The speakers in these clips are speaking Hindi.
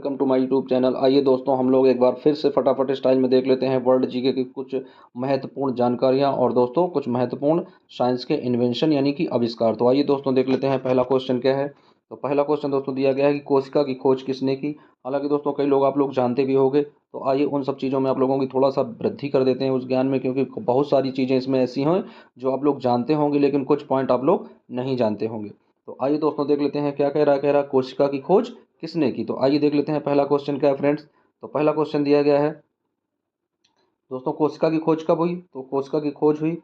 Welcome to my YouTube channel. आइए दोस्तों, हम लोग एक बार फिर से फटाफट स्टाइल में देख लेते हैं वर्ल्ड जीके की कुछ महत्वपूर्ण जानकारियां और दोस्तों कुछ महत्वपूर्ण साइंस के इन्वेंशन यानी कि आविष्कार। तो आइए दोस्तों देख लेते हैं पहला क्वेश्चन क्या है। तो पहला क्वेश्चन दोस्तों दिया गया है कि कोशिका की खोज किसने की। हालांकि दोस्तों कई लोग आप लोग जानते भी होंगे, तो आइए उन सब चीज़ों में आप लोगों की थोड़ा सा वृद्धि कर देते हैं उस ज्ञान में, क्योंकि बहुत सारी चीज़ें इसमें ऐसी हैं जो आप लोग जानते होंगे लेकिन कुछ पॉइंट आप लोग नहीं जानते होंगे। तो आइए दोस्तों देख लेते हैं क्या कह रहा है कोशिका की खोज किसने की। तो आइए देख लेते हैं पहला क्वेश्चन क्या है फ्रेंड्स। तो पहला क्वेश्चन दिया गया है दोस्तों, कोशिका की खोज कब हुई। तो कोशिका की खोज हुई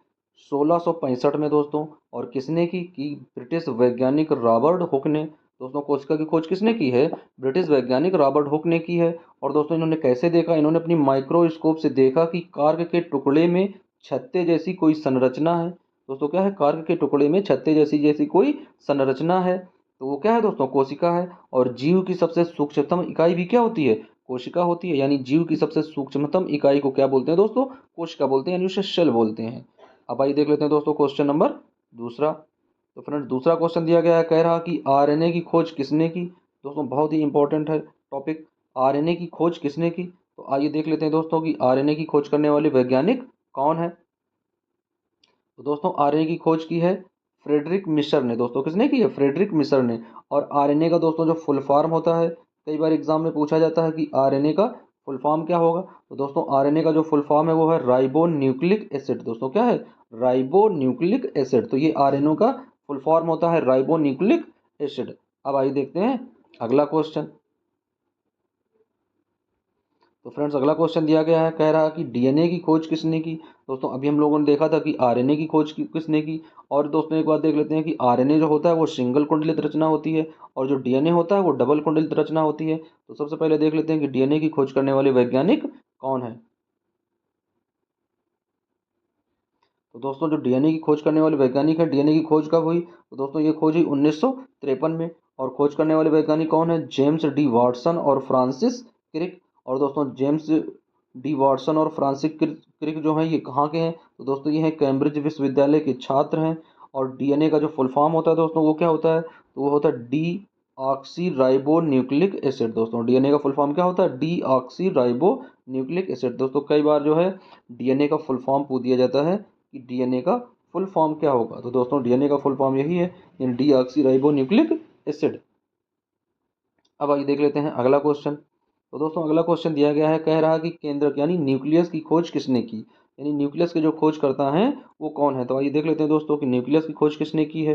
1665 में दोस्तों। और किसने की ब्रिटिश वैज्ञानिक रॉबर्ट हुक ने। दोस्तों कोशिका की खोज किसने की है, ब्रिटिश वैज्ञानिक रॉबर्ट हुक ने की है। और दोस्तों इन्होंने कैसे देखा, इन्होंने अपनी माइक्रोस्कोप से देखा कि कार्क के टुकड़े में छत्ते जैसी कोई संरचना है। दोस्तों क्या है, कार्क के टुकड़े में छत्ते जैसी जैसी कोई संरचना है। तो वो क्या है दोस्तों, कोशिका है। और जीव की सबसे सूक्ष्मतम इकाई भी क्या होती है, कोशिका होती है। यानी जीव की सबसे सूक्ष्मतम इकाई को क्या बोलते हैं दोस्तों, कोशिका बोलते हैं, यानी उसे सेल बोलते हैं। अब आइए देख लेते हैं दोस्तों क्वेश्चन नंबर दूसरा। तो फ्रेंड्स दूसरा क्वेश्चन दिया गया है, कह रहा कि आरएनए की खोज किसने की। दोस्तों बहुत ही इंपॉर्टेंट है टॉपिक, आरएनए की खोज किसने की। तो आइए देख लेते हैं दोस्तों कि आरएनए की खोज करने वाले वैज्ञानिक कौन है। तो दोस्तों आरएनए की खोज की है फ्रेडरिक मिशर ने। दोस्तों किसने की है, फ्रेडरिक मिशर ने। और आरएनए का दोस्तों जो फुल फॉर्म होता है, कई बार एग्जाम में पूछा जाता है कि आरएनए का फुल फॉर्म क्या होगा। तो दोस्तों आरएनए का जो फुल फॉर्म है वो है राइबो न्यूक्लिक एसिड। दोस्तों क्या है, राइबो न्यूक्लिक एसिड। तो ये आरएनए का फुल फॉर्म होता है राइबो न्यूक्लिक एसिड। अब आइए देखते हैं अगला क्वेश्चन। तो फ्रेंड्स अगला क्वेश्चन दिया गया है, कह रहा कि डीएनए की खोज किसने की। दोस्तों अभी हम लोगों ने देखा था कि आरएनए की खोज किसने की। और दोस्तों एक बात देख लेते हैं कि आरएनए जो होता है वो सिंगल कुंडलित रचना होती है, और जो डीएनए होता है वो डबल कुंडलित रचना होती है। तो सबसे पहले देख लेते हैं कि डीएनए की खोज करने वाले वैज्ञानिक कौन है। तो दोस्तों जो डीएनए की खोज करने वाले वैज्ञानिक है, डीएनए की खोज कब हुई। तो दोस्तों ये खोज हुई 1953 में। और खोज करने वाले वैज्ञानिक कौन है, जेम्स डी वाटसन और फ्रांसिस क्रिक। और दोस्तों जेम्स डी वाटसन और फ्रांसिस क्रिक जो है ये कहाँ के हैं। तो दोस्तों ये हैं कैम्ब्रिज विश्वविद्यालय के छात्र हैं। और डीएनए का जो फुल फॉर्म होता है दोस्तों वो क्या होता है, तो वो होता है D oxy ribo nucleic acid. दोस्तों डीएनए का फुल फॉर्म क्या होता है, D oxy ribo nucleic acid. दोस्तों कई बार जो है डीएनए का फुल फॉर्म पूछ दिया जाता है कि डीएनए का फुल फॉर्म क्या होगा। तो दोस्तों डीएनए का फुल फॉर्म यही है, यानी डीऑक्सीराइबो न्यूक्लिक एसिड। अब आइए देख लेते हैं अगला क्वेश्चन। तो दोस्तों अगला क्वेश्चन दिया गया है, कह रहा कि केंद्रक यानी न्यूक्लियस की खोज किसने की। यानी न्यूक्लियस के जो खोज करता है वो कौन है। तो आइए देख लेते हैं दोस्तों कि न्यूक्लियस की खोज किसने की है।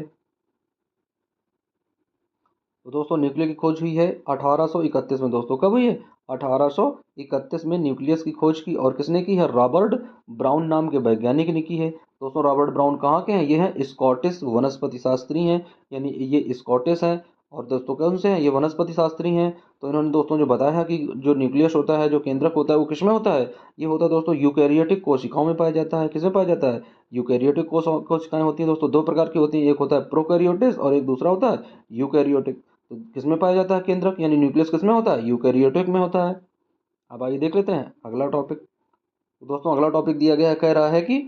तो दोस्तों न्यूक्लियस की खोज हुई है 1831 में। दोस्तों कब हुई है, 1831 में न्यूक्लियस की खोज की। और किसने की है, रॉबर्ट ब्राउन नाम के वैज्ञानिक ने की है। दोस्तों रॉबर्ट ब्राउन कहाँ के हैं, ये हैं स्कॉटिश वनस्पति शास्त्री हैं, यानी ये स्कॉटिश हैं। और दोस्तों कौन से हैं, ये वनस्पति शास्त्री हैं। तो इन्होंने दोस्तों जो बताया है कि जो न्यूक्लियस होता है, जो केंद्रक होता है, वो किसमें होता है, ये होता है दोस्तों यूकैरियोटिक कोशिकाओं में पाया जाता है। किसमें पाया जाता है, यूकैरियोटिक कोशिकाएं होती हैं। दोस्तों दो प्रकार की होती हैं, एक होता है प्रोकैरियोटिस और एक दूसरा होता है यूकैरियोटिक। तो किसमें पाया जाता है केंद्रक, यानी न्यूक्लियस किसमें होता है, यूकैरियोटिक में होता है। अब आइए देख लेते हैं अगला टॉपिक। तो दोस्तों अगला टॉपिक दिया गया है, कह रहा है कि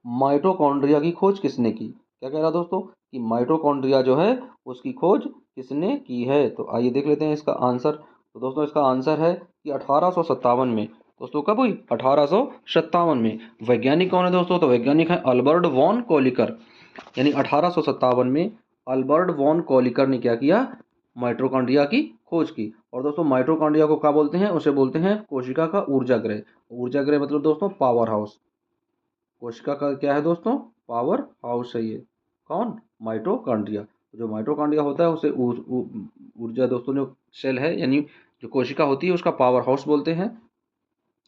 माइटोकॉन्ड्रिया की खोज किसने की। क्या कह रहा है दोस्तों, कि माइटोकॉन्ड्रिया जो है उसकी खोज किसने की है। तो आइए देख लेते हैं इसका आंसर। तो दोस्तों इसका आंसर है कि 1857 में। दोस्तों कब हुई, 1857 में। वैज्ञानिक कौन है दोस्तों, तो वैज्ञानिक है अल्बर्ट वॉन कोलिकर। यानी 1857 में अल्बर्ट वॉन कोलिकर ने क्या किया, माइटोकॉन्ड्रिया की खोज की। और दोस्तों माइटोकॉन्ड्रिया को क्या बोलते हैं, उसे बोलते हैं कोशिका का ऊर्जा ग्रह। ऊर्जा ग्रह मतलब दोस्तों पावर हाउस। कोशिका का क्या है दोस्तों, पावर हाउस है ये। कौन, माइटोकॉन्ड्रिया। जो माइटोकॉन्ड्रिया होता है उसे ऊर्जा दोस्तों जो सेल है यानी जो कोशिका होती है उसका पावर हाउस बोलते हैं।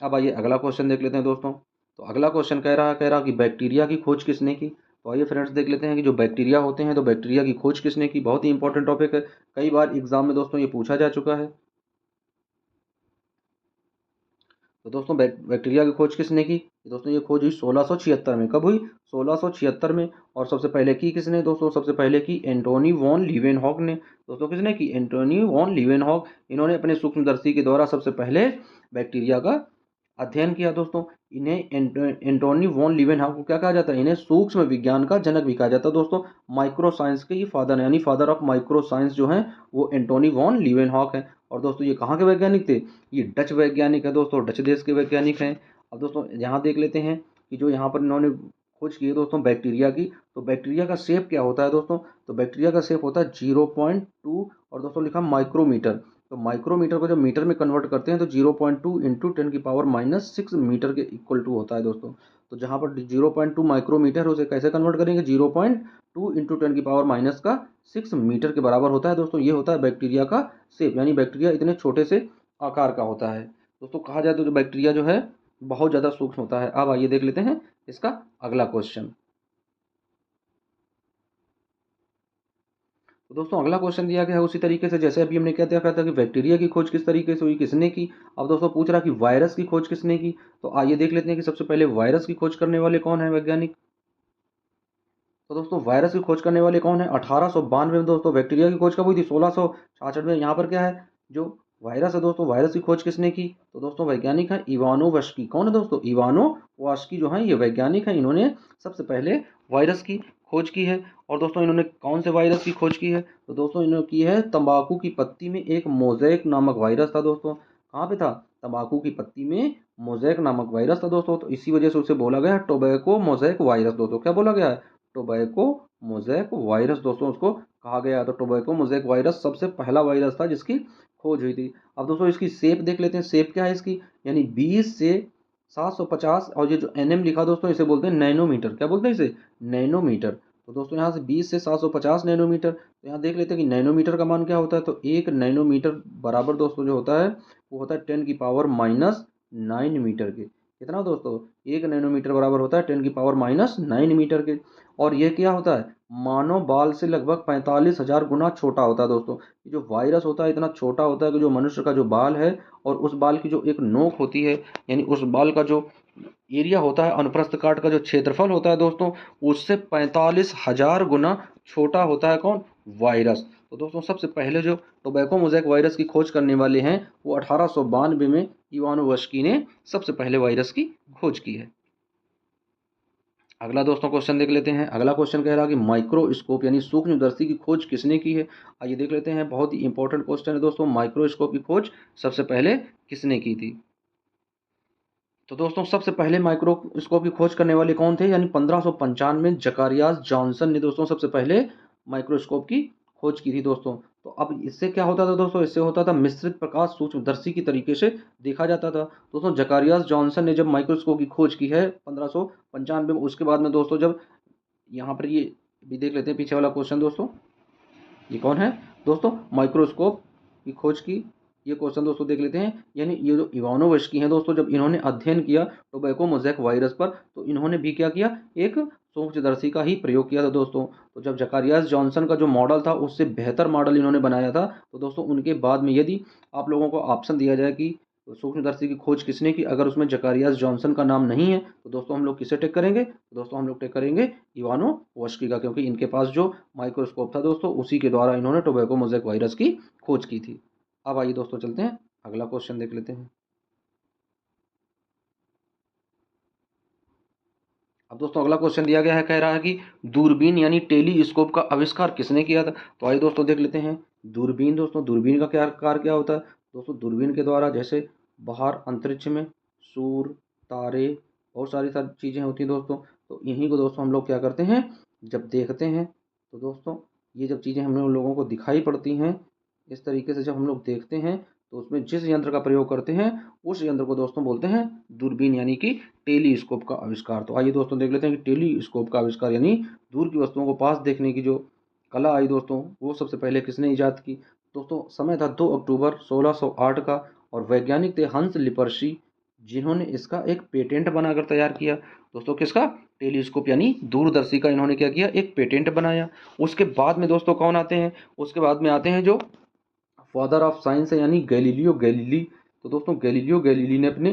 अब आइए अगला क्वेश्चन देख लेते हैं दोस्तों। तो अगला क्वेश्चन कह रहा कि बैक्टीरिया की खोज किसने की। तो आइए फ्रेंड्स देख लेते हैं कि जो बैक्टीरिया होते हैं, तो बैक्टीरिया की खोज किसने की। बहुत ही इंपॉर्टेंट टॉपिक है, कई बार एग्जाम में दोस्तों ये पूछा जा चुका है। तो दोस्तों बैक्टीरिया की खोज किसने की। दोस्तों ये खोज हुई 1676 में। कब हुई, 1676 में। और सबसे पहले की किसने दोस्तों, सबसे पहले की एंटोनी वॉन लीवेनहॉक ने। दोस्तों किसने की, एंटोनी वॉन लीवेनहॉक। इन्होंने अपने सूक्ष्मदर्शी के द्वारा सबसे पहले बैक्टीरिया का अध्ययन किया दोस्तों। इन्हें एंटोनी वॉन लीवेनहॉक को क्या कहा जाता है, इन्हें सूक्ष्म विज्ञान का जनक भी कहा जाता है दोस्तों। माइक्रो साइंस के ये फादर यानी फादर ऑफ माइक्रो साइंस जो हैं वो एंटोनी वॉन लीवेनहॉक हैं। और दोस्तों ये कहाँ के वैज्ञानिक थे, ये डच वैज्ञानिक है दोस्तों, डच देश के वैज्ञानिक हैं। अब दोस्तों यहाँ देख लेते हैं कि जो यहाँ पर इन्होंने खोज की है दोस्तों बैक्टीरिया की, तो बैक्टीरिया का शेप क्या होता है दोस्तों, तो बैक्टीरिया का शेप होता है 0.2 और दोस्तों लिखा माइक्रोमीटर। तो माइक्रोमीटर को जब मीटर में कन्वर्ट करते हैं तो 0.2 इंटू 10⁻⁻6 मीटर के इक्वल टू होता है दोस्तों। तो जहाँ पर 0.2 माइक्रोमीटर है उसे कैसे कन्वर्ट करेंगे, 0.2 इंटू 10⁻⁻6 मीटर के बराबर होता है दोस्तों। ये होता है बैक्टीरिया का शेप, यानी बैक्टीरिया इतने छोटे से आकार का होता है दोस्तों। कहा जाए तो जो बैक्टीरिया जो है बहुत ज़्यादा सूक्ष्म होता है। अब आइए देख लेते हैं इसका अगला क्वेश्चन। तो दोस्तों अगला क्वेश्चन दिया गया है उसी तरीके से जैसे अभी हमने क्या देखा था कि बैक्टीरिया की खोज किस तरीके से हुई, किसने की। अब दोस्तों पूछ रहा कि वायरस की खोज किसने की। तो आइए देख लेते हैं कि सबसे पहले वायरस की खोज करने वाले कौन है वैज्ञानिक। तो दोस्तों वायरस की खोज करने वाले कौन है, 1892 में दोस्तों। बैक्टीरिया की खोज कब हुई थी, 1666 में। यहाँ पर क्या है, जो वायरस है दोस्तों, वायरस की खोज किसने की, तो दोस्तों वैज्ञानिक है इवानोवस्की। कौन है दोस्तों, इवानोवस्की जो है ये वैज्ञानिक है, इन्होंने सबसे पहले वायरस की खोज की है। और दोस्तों इन्होंने कौन से वायरस की खोज की है, तो दोस्तों इन्होंने की है तंबाकू की पत्ती में एक मोज़ेक नामक वायरस था दोस्तों। कहाँ पे था, तंबाकू की पत्ती में मोज़ेक नामक वायरस था दोस्तों। तो इसी वजह से उसे बोला गया टोबैको मोज़ेक वायरस दोस्तों। क्या बोला गया है, टोबैको मोज़ेक वायरस दोस्तों उसको कहा गया। तो टोबैको मोज़ेक वायरस सबसे पहला वायरस था जिसकी खोज हुई थी। अब दोस्तों इसकी शेप देख लेते हैं, शेप क्या है इसकी, यानी 20 से 750, और ये जो एनएम लिखा दोस्तों इसे बोलते हैं नैनोमीटर। क्या बोलते हैं इसे, नैनोमीटर। तो दोस्तों यहाँ से 20 से 750 नैनोमीटर। तो यहाँ देख लेते हैं कि नैनोमीटर का मान क्या होता है, तो एक नैनोमीटर बराबर दोस्तों जो होता है वो होता है 10⁻⁹ मीटर के। कितना दोस्तों, एक नैनोमीटर बराबर होता है 10⁻⁹ मीटर के। और ये क्या होता है, मानव बाल से लगभग 45,000 गुना छोटा होता है दोस्तों। ये जो वायरस होता है इतना छोटा होता है कि जो मनुष्य का जो बाल है और उस बाल की जो एक नोक होती है, यानी उस बाल का जो एरिया होता है, अनुप्रस्थ काट का जो क्षेत्रफल होता है दोस्तों, उससे 45,000 गुना छोटा होता है कौन, वायरस। तो दोस्तों सबसे पहले जो टोबैको मोज़ेक वायरस की खोज करने वाले हैं वो 1892 में इवानोवस्की ने सबसे पहले वायरस की खोज की है। अगला दोस्तों क्वेश्चन देख लेते हैं। अगला क्वेश्चन कह रहा है कि माइक्रोस्कोप यानी सूक्ष्मदर्शी की खोज किसने की है। आइए देख लेते हैं, बहुत ही इंपॉर्टेंट क्वेश्चन है दोस्तों। माइक्रोस्कोप की खोज सबसे पहले किसने की थी। तो दोस्तों सबसे पहले माइक्रोस्कोप की खोज करने वाले कौन थे, यानी 1595 में जकारियास जॉनसन ने दोस्तों सबसे पहले माइक्रोस्कोप की खोज की थी दोस्तों। तो अब इससे क्या होता था दोस्तों, इससे होता था मिश्रित प्रकाश सूक्ष्मदर्शी की तरीके से देखा जाता था दोस्तों। जकारियास जॉनसन ने जब माइक्रोस्कोप की खोज की है 1595 में, उसके बाद में दोस्तों जब यहाँ पर ये भी देख लेते हैं पीछे वाला क्वेश्चन दोस्तों, ये कौन है दोस्तों, माइक्रोस्कोप की खोज की। ये क्वेश्चन दोस्तों देख लेते हैं, यानी ये जो इवानोवस्की हैं दोस्तों, जब इन्होंने अध्ययन किया टोबैको मोज़ेक वायरस पर, तो इन्होंने भी क्या किया, एक सूक्ष्मदर्शी का ही प्रयोग किया था दोस्तों। तो जब जकारियास जॉनसन का जो मॉडल था उससे बेहतर मॉडल इन्होंने बनाया था। तो दोस्तों उनके बाद में यदि आप लोगों को ऑप्शन दिया जाए कि सूक्ष्मदर्शी की खोज किसने की, अगर उसमें जकारियास जॉनसन का नाम नहीं है तो दोस्तों हम लोग किसे टेक करेंगे, तो दोस्तों हम लोग टेक करेंगे इवानोवस्की का, क्योंकि इनके पास जो माइक्रोस्कोप था दोस्तों उसी के द्वारा इन्होंने टोबैको मोज़ेक वायरस की खोज की थी। अब आइए दोस्तों चलते हैं, अगला क्वेश्चन देख लेते हैं। अब दोस्तों अगला क्वेश्चन दिया गया है, कह रहा है कि दूरबीन यानी टेलीस्कोप का आविष्कार किसने किया था। तो आइए दोस्तों देख लेते हैं, दूरबीन दोस्तों, दूरबीन का क्या कार्य क्या होता है दोस्तों। दूरबीन के द्वारा जैसे बाहर अंतरिक्ष में सूर्य, तारे, बहुत सारी सारी चीज़ें होती हैं दोस्तों। तो इन्हीं को दोस्तों हम लोग क्या करते हैं, जब देखते हैं तो दोस्तों ये जब चीज़ें हम लोगों को दिखाई पड़ती हैं इस तरीके से, जब हम लोग देखते हैं तो उसमें जिस यंत्र का प्रयोग करते हैं उस यंत्र को दोस्तों बोलते हैं दूरबीन यानी कि टेलीस्कोप का आविष्कार। तो आइए दोस्तों देख लेते हैं कि टेलीस्कोप का आविष्कार यानी दूर की वस्तुओं को पास देखने की जो कला आई दोस्तों वो सबसे पहले किसने ईजाद की। दोस्तों समय था 2 अक्टूबर 1608 का, और वैज्ञानिक थे हंस लिपर्सी, जिन्होंने इसका एक पेटेंट बनाकर तैयार किया दोस्तों। किसका, टेलीस्कोप यानी दूरदर्शी का इन्होंने क्या किया, एक पेटेंट बनाया। उसके बाद में दोस्तों कौन आते हैं, उसके बाद में आते हैं जो फादर ऑफ साइंस है यानी गैलीलियो गैलीली। तो दोस्तों गैलीलियो गैलीली ने अपने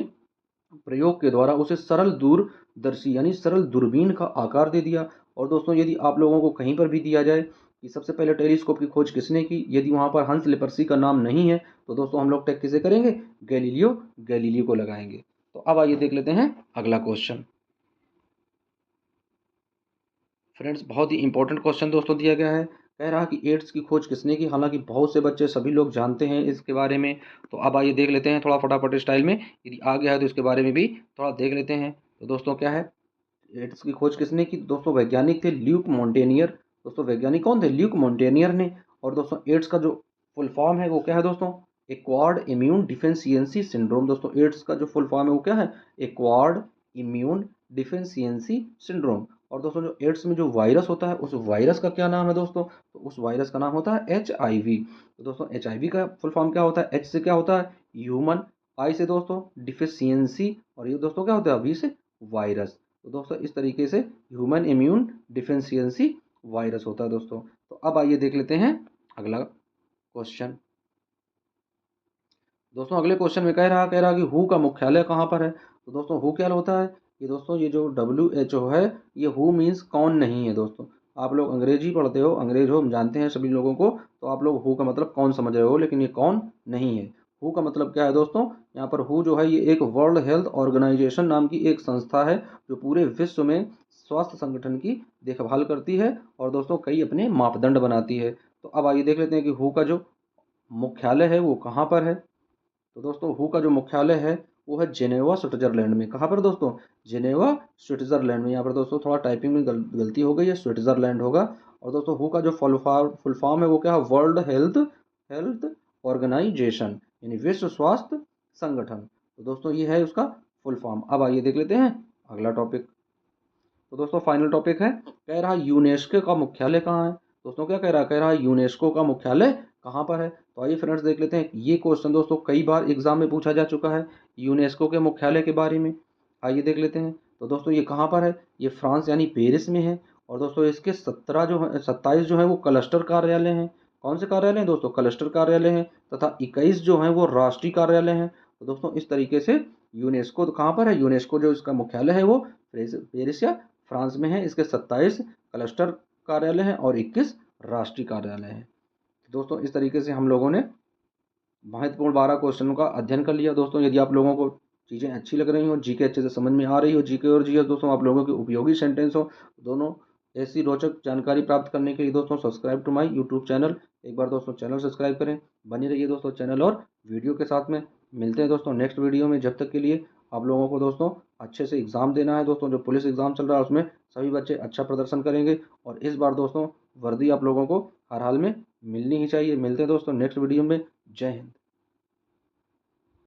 प्रयोग के द्वारा उसे सरल दूरदर्शी यानी सरल दूरबीन का आकार दे दिया। और दोस्तों यदि आप लोगों को कहीं पर भी दिया जाए कि सबसे पहले टेलीस्कोप की खोज किसने की, यदि वहाँ पर हंस लेपर्सी का नाम नहीं है तो दोस्तों हम लोग टेक किसे करेंगे, गैलीलियो गैलीली को लगाएंगे। तो अब आइए देख लेते हैं अगला क्वेश्चन। फ्रेंड्स, बहुत ही इंपॉर्टेंट क्वेश्चन दोस्तों दिया गया है। कह रहा कि एड्स की खोज किसने की? हालांकि बहुत से बच्चे सभी लोग जानते हैं इसके बारे में। तो अब आइए देख लेते हैं थोड़ा फटाफट स्टाइल में, यदि आ गया है तो इसके बारे में भी थोड़ा देख लेते हैं। तो दोस्तों क्या है, एड्स की खोज किसने की? दोस्तों वैज्ञानिक थे ल्यूक मॉन्टेनियर। दोस्तों वैज्ञानिक कौन थे? ल्यूक मॉन्टेनियर ने। और दोस्तों एड्स का जो फुल फॉर्म है वो क्या है दोस्तों? Acquired immune deficiency syndrome. दोस्तों एड्स का जो फुल फॉर्म है वो क्या है? Acquired immune deficiency syndrome. और दोस्तों जो एड्स में जो वायरस होता है उस वायरस का क्या नाम है दोस्तों? तो उस वायरस का नाम होता है HIV। तो दोस्तों HIV का फुल फॉर्म क्या होता है? H से क्या होता है? ह्यूमन, I से दोस्तों डिफिशियंसी, और ये दोस्तों क्या होता है? V से वायरस। तो दोस्तों इस तरीके से ह्यूमन इम्यून डिफिशियंसी वायरस होता है दोस्तों। तो अब आइए देख लेते हैं अगला क्वेश्चन। दोस्तों अगले क्वेश्चन में कह रहा कि हु का मुख्यालय कहाँ पर है? तो दोस्तों हु क्या होता है? ये दोस्तों ये जो WHO है, ये हु मीन्स कौन नहीं है दोस्तों। आप लोग अंग्रेजी पढ़ते हो, अंग्रेज हो, हम जानते हैं सभी लोगों को, तो आप लोग हु का मतलब कौन समझ रहे हो, लेकिन ये कौन नहीं है। हु का मतलब क्या है दोस्तों? यहाँ पर हु जो है ये एक वर्ल्ड हेल्थ ऑर्गेनाइजेशन नाम की एक संस्था है जो पूरे विश्व में स्वास्थ्य संगठन की देखभाल करती है और दोस्तों कई अपने मापदंड बनाती है। तो अब आइए देख लेते हैं कि हु का जो मुख्यालय है वो कहाँ पर है। तो दोस्तों हु का जो मुख्यालय है वो है जेनेवा स्विट्जरलैंड में। कहाँ पर दोस्तों? जेनेवा स्विट्जरलैंड में। यहाँ पर दोस्तों थोड़ा टाइपिंग में गलती हो गई है, स्विट्जरलैंड होगा। और दोस्तों हु का जो फुल फॉर्म है वो क्या है? वर्ल्ड हेल्थ हेल्थ ऑर्गेनाइजेशन, यानी विश्व स्वास्थ्य संगठन। तो दोस्तों ये है उसका फुल फॉर्म। अब आइए देख लेते हैं अगला टॉपिक। तो दोस्तों फाइनल टॉपिक है, कह रहा यूनेस्को का मुख्यालय कहाँ है? दोस्तों क्या कह रहा है यूनेस्को का मुख्यालय कहाँ पर है? तो आइए फ्रेंड्स देख लेते हैं। ये क्वेश्चन दोस्तों कई बार एग्जाम में पूछा जा चुका है यूनेस्को के मुख्यालय के बारे में। आइए देख लेते हैं। तो दोस्तों ये कहाँ पर है? ये फ्रांस यानी पेरिस में है। और दोस्तों इसके 17 जो है 27 जो है वो क्लस्टर कार्यालय हैं। कौन से कार्यालय हैं दोस्तों? क्लस्टर कार्यालय हैं। तथा 21 जो हैं वो राष्ट्रीय कार्यालय हैं। तो दोस्तों इस तरीके से यूनेस्को तो कहाँ पर है? यूनेस्को जो इसका मुख्यालय है वो पेरिस या फ्रांस में है। इसके 27 क्लस्टर कार्यालय हैं और 21 राष्ट्रीय कार्यालय हैं। दोस्तों इस तरीके से हम लोगों ने महत्वपूर्ण 12 क्वेश्चनों का अध्ययन कर लिया। दोस्तों यदि आप लोगों को चीज़ें अच्छी लग रही हो, जीके अच्छे से समझ में आ रही हो, जीके और जीएस दोस्तों आप लोगों के उपयोगी सेंटेंस हो, दोनों ऐसी रोचक जानकारी प्राप्त करने के लिए दोस्तों subscribe to my YouTube channel. एक बार दोस्तों चैनल सब्सक्राइब करें, बने रहिए दोस्तों चैनल और वीडियो के साथ में। मिलते हैं दोस्तों नेक्स्ट वीडियो में। जब तक के लिए आप लोगों को दोस्तों अच्छे से एग्ज़ाम देना है दोस्तों। जो पुलिस एग्ज़ाम चल रहा है उसमें सभी बच्चे अच्छा प्रदर्शन करेंगे और इस बार दोस्तों वर्दी आप लोगों को हर हाल में मिलनी ही चाहिए। मिलते हैं दोस्तों नेक्स्ट वीडियो में। जय हिंद।